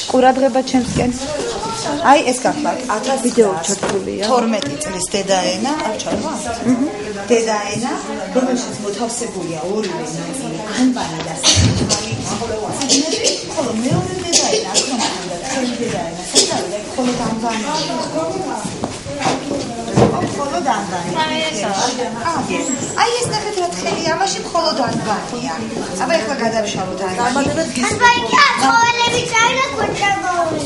ყურადღება ჩემსკენ. აი ეს გახლავთ ვიდეო ჩართულია 12 წლის დედაენა, არ ჩარვა? დედაენა, რომელშიც მოთავსებულია ორივე ნაწილი, ანბანი და საჭმელი. ხოლო მეორე დედაენა, აქ ხელი დედაენა, საჭმელი, ხოლო ანბანი. მხოლოდ ანბანი. აი ეს ნახეთ რა თხელი, ამაში მხოლოდ ანბანია. აბა ეხლა გადავშალოთ ანბანი. ანბანი კი ახალები წაილა ქუჩაგოვი.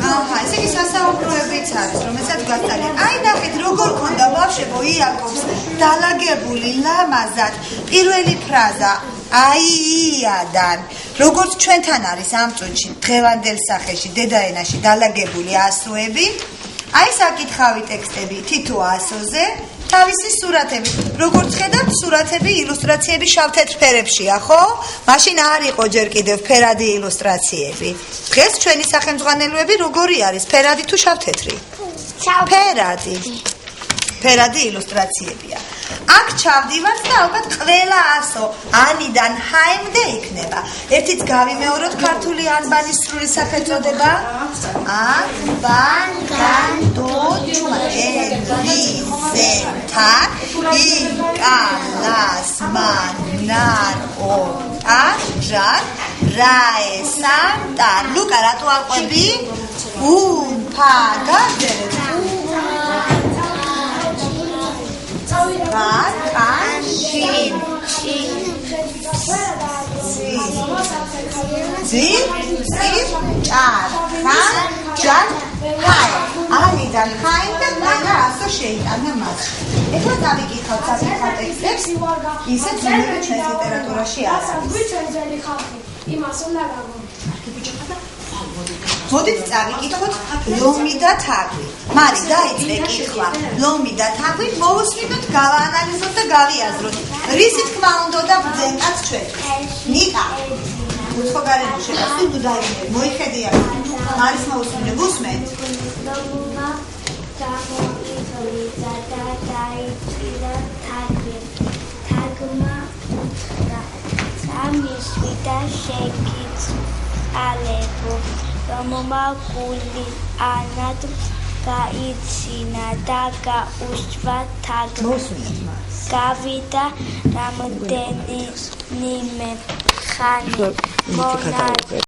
აჰა, ესე იგი სასაუბროებიც არის, რომელსაც გასწავლეთ. აი ნახეთ, როგორ ქონდა ბავშვებო იაკობს დალაგებული ლამაზად. პირველი ფრაზა აიიდან, როგორც ჩვენთან არის ამ წუთში, დღევანდელ სახეში, დედაენაში დალაგებული ასოები. აი საკითხავი ტექსტები თითო ასოზე, თავისი სურათები. როგორც ხედავთ, სურათები, ილუსტრაციები შავ-თეთრ ფერებშია, ხო? მაშინ არ იყო ჯერ კიდევ ფერადი ილუსტრაციები. დღეს ჩვენი სახელმძღვანელოები როგორი არის? ფერადი თუ შავ-თეთრი? ფერადი. ფერადი ილუსტრაციებია. აქ ჩავდივართ და ალბათ ყველა ასო ანიდან ჰაიმდე იქნება. ერთიც გავიმეოროთ ქართული ანბანის სრული სახელწოდება. ლუკა რატო აყვები? ანიდან ჰაიმ და ყველა ასო შეიტანა მასში. ეხლა დავიკითხავთ საკითხავ ტექსტებს, ისეთ რომელიც ჩვენს ლიტერატურაში არის. იმას უნდა გავიგოთ. მოდით წავიკითხოთ ლომი და თაგვი. მარი დაიწყე კითხვა. ლომი და თაგვი მოვუსმინოთ, გავაანალიზოთ და გავიაზროთ. რისი თქმა უნდა და ბრძენკაც ჩვენთვის. ნიკა. უცხო გარემოში ასე თუ დაიგე. მოიხედია. მარის მოვუსმინე, გუსმენთ. ლომმა გამოკითხა და დაიწყა თაგვი. თაგმა უთხრა: "სამისვი და შეგიწალებო." რომმა გული ანად გაიცინა და გაუსვა თაგმა. გავიდა რამდენიმე ხანი